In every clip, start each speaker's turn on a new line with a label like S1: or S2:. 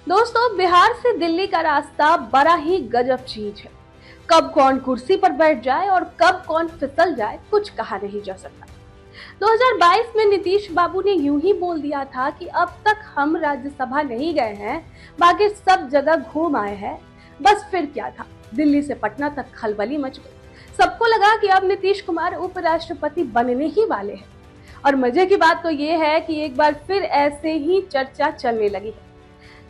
S1: दोस्तों, बिहार से दिल्ली का रास्ता बड़ा ही गजब चीज है। कब कौन कुर्सी पर बैठ जाए और कब कौन फिसल जाए, कुछ कहा नहीं जा सकता। 2022 में नीतीश बाबू ने यूं ही बोल दिया था कि अब तक हम राज्यसभा नहीं गए हैं, बाकी सब जगह घूम आए हैं। बस फिर क्या था, दिल्ली से पटना तक खलबली मच गई। सबको लगा कि अब नीतीश कुमार उपराष्ट्रपति बनने ही वाले हैं। और मजे की बात तो ये है कि एक बार फिर ऐसे ही चर्चा चलने लगी है।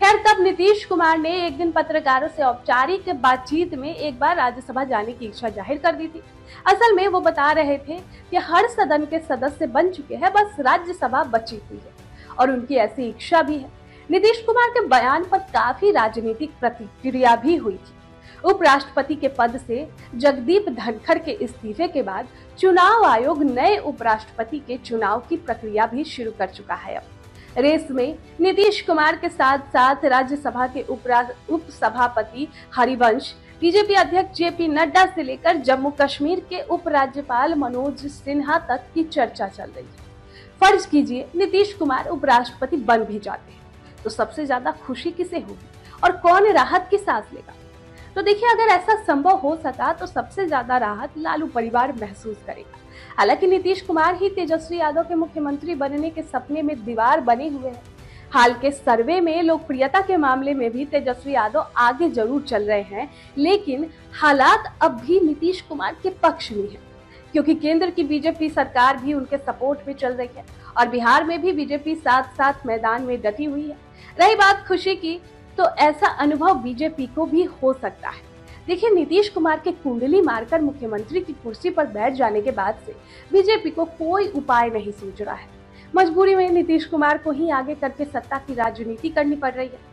S1: खैर, तब नीतीश कुमार ने एक दिन पत्रकारों से औपचारिक बातचीत में एक बार राज्यसभा जाने की इच्छा जाहिर कर दी थी। असल में वो बता रहे थे कि हर सदन के सदस्य बन चुके हैं, बस राज्यसभा बची हुई है और उनकी ऐसी इच्छा भी है। नीतीश कुमार के बयान पर काफी राजनीतिक प्रतिक्रिया भी हुई थी। उपराष्ट्रपति के पद से जगदीप धनखड़ के इस्तीफे के बाद चुनाव आयोग नए उपराष्ट्रपति के चुनाव की प्रक्रिया भी शुरू कर चुका है। अब रेस में नीतीश कुमार के साथ साथ राज्यसभा के उप सभापति हरिवंश, बीजेपी अध्यक्ष जेपी नड्डा से लेकर जम्मू कश्मीर के उपराज्यपाल मनोज सिन्हा तक की चर्चा चल रही है। फर्ज कीजिए नीतीश कुमार उपराष्ट्रपति बन भी जाते हैं तो सबसे ज्यादा खुशी किसे होगी और कौन राहत की सांस लेगा? तो देखिए, अगर ऐसा संभव हो सका तो सबसे ज्यादा राहत लालू परिवार महसूस करेगा। हालांकि नीतीश कुमार ही तेजस्वी यादव के मुख्यमंत्री बनने के सपने में दीवार बने हुए हैं। हाल के सर्वे में लोकप्रियता के मामले में भी तेजस्वी यादव आगे जरूर चल रहे हैं, लेकिन हालात अब भी नीतीश कुमार के पक्ष में है, क्योंकि केंद्र की बीजेपी सरकार भी उनके सपोर्ट में चल रही है और बिहार में भी बीजेपी साथ साथ मैदान में डटी हुई है। रही बात खुशी की, तो ऐसा अनुभव बीजेपी को भी हो सकता है। देखिए, नीतीश कुमार के कुंडली मारकर मुख्यमंत्री की कुर्सी पर बैठ जाने के बाद से बीजेपी को कोई उपाय नहीं सूझ रहा है। मजबूरी में नीतीश कुमार को ही आगे करके सत्ता की राजनीति करनी पड़ रही है।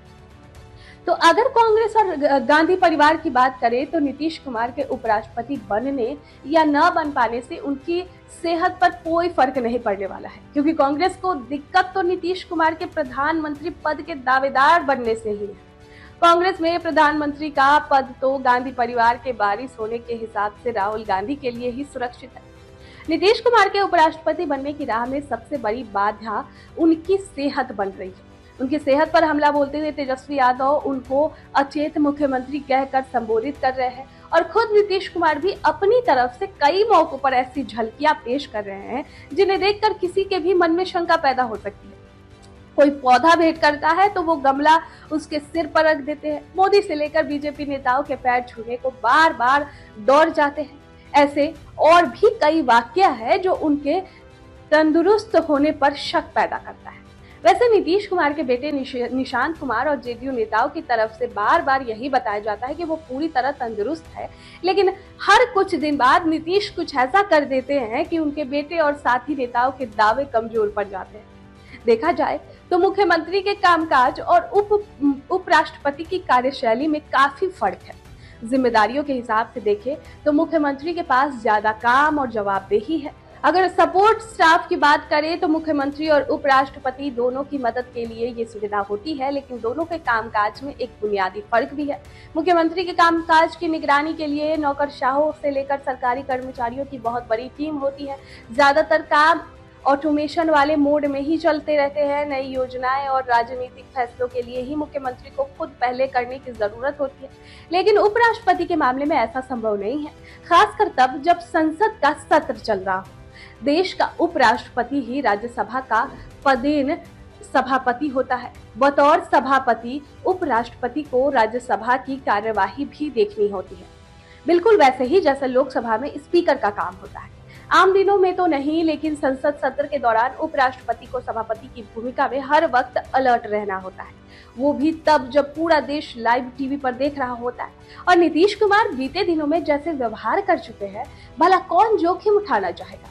S1: तो अगर कांग्रेस और गांधी परिवार की बात करें तो नीतीश कुमार के उपराष्ट्रपति बनने या न बन पाने से उनकी सेहत पर कोई फर्क नहीं पड़ने वाला है, क्योंकि कांग्रेस को दिक्कत तो नीतीश कुमार के प्रधानमंत्री पद के दावेदार बनने से ही है। कांग्रेस में प्रधानमंत्री का पद तो गांधी परिवार के वारिस होने के हिसाब से राहुल गांधी के लिए ही सुरक्षित है। नीतीश कुमार के उपराष्ट्रपति बनने की राह में सबसे बड़ी बाधा उनकी सेहत बन रही है। उनकी सेहत पर हमला बोलते हुए तेजस्वी यादव उनको अचेत मुख्यमंत्री कहकर संबोधित कर रहे हैं और खुद नीतीश कुमार भी अपनी तरफ से कई मौकों पर ऐसी झलकियां पेश कर रहे हैं जिन्हें देखकर किसी के भी मन में शंका पैदा हो सकती है। कोई पौधा भेंट करता है तो वो गमला उसके सिर पर रख देते हैं। मोदी से लेकर बीजेपी नेताओं के पैर छूने को बार बार दौड़ जाते हैं। ऐसे और भी कई वाकया है जो उनके तंदुरुस्त होने पर शक पैदा करता है। वैसे नीतीश कुमार के बेटे निशांत कुमार और जेडीयू नेताओं की तरफ से बार बार यही बताया जाता है कि वो पूरी तरह तंदुरुस्त है, लेकिन हर कुछ दिन बाद नीतीश कुछ ऐसा कर देते हैं कि उनके बेटे और साथी नेताओं के दावे कमजोर पड़ जाते हैं। देखा जाए तो मुख्यमंत्री के कामकाज और उपराष्ट्रपति की कार्यशैली में काफी फर्क है। जिम्मेदारियों के हिसाब से देखें तो मुख्यमंत्री के पास ज्यादा काम और जवाबदेही है। अगर सपोर्ट स्टाफ की बात करें तो मुख्यमंत्री और उपराष्ट्रपति दोनों की मदद के लिए ये सुविधा होती है, लेकिन दोनों के कामकाज में एक बुनियादी फर्क भी है। मुख्यमंत्री के कामकाज की निगरानी के लिए नौकरशाहों से लेकर सरकारी कर्मचारियों की बहुत बड़ी टीम होती है। ज्यादातर काम ऑटोमेशन वाले मोड में ही चलते रहते हैं। नई योजनाएं और राजनीतिक फैसलों के लिए ही मुख्यमंत्री को खुद पहले करने की जरूरत होती है, लेकिन उपराष्ट्रपति के मामले में ऐसा संभव नहीं है, खासकर तब जब संसद का सत्र चल रहा हो। देश का उपराष्ट्रपति ही राज्यसभा का पदेन सभापति होता है। बतौर सभापति उपराष्ट्रपति को राज्यसभा की कार्यवाही भी देखनी होती है, बिल्कुल वैसे ही जैसे लोकसभा में स्पीकर का काम होता है। आम दिनों में तो नहीं, लेकिन संसद सत्र के दौरान उपराष्ट्रपति को सभापति की भूमिका में हर वक्त अलर्ट रहना होता है, वो भी तब जब पूरा देश लाइव टीवी पर देख रहा होता है। और नीतीश कुमार बीते दिनों में जैसे व्यवहार कर चुके हैं, भला कौन जोखिम उठाना चाहेगा?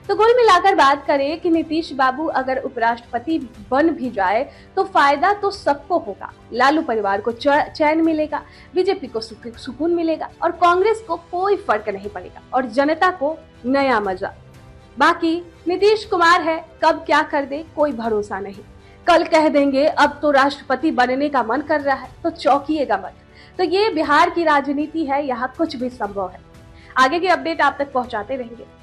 S1: तो कुल मिलाकर बात करें कि नीतीश बाबू अगर उपराष्ट्रपति बन भी जाए तो फायदा तो सबको होगा। लालू परिवार को चैन मिलेगा, बीजेपी को सुकून मिलेगा और कांग्रेस को कोई फर्क नहीं पड़ेगा और जनता को नया मजा। बाकी नीतीश कुमार है, कब क्या कर दे कोई भरोसा नहीं। कल कह देंगे अब तो राष्ट्रपति बनने का मन कर रहा है, तो चौंकिएगा मत। तो ये बिहार की राजनीति है, यहाँ कुछ भी संभव है। आगे की अपडेट आप तक पहुंचाते रहेंगे।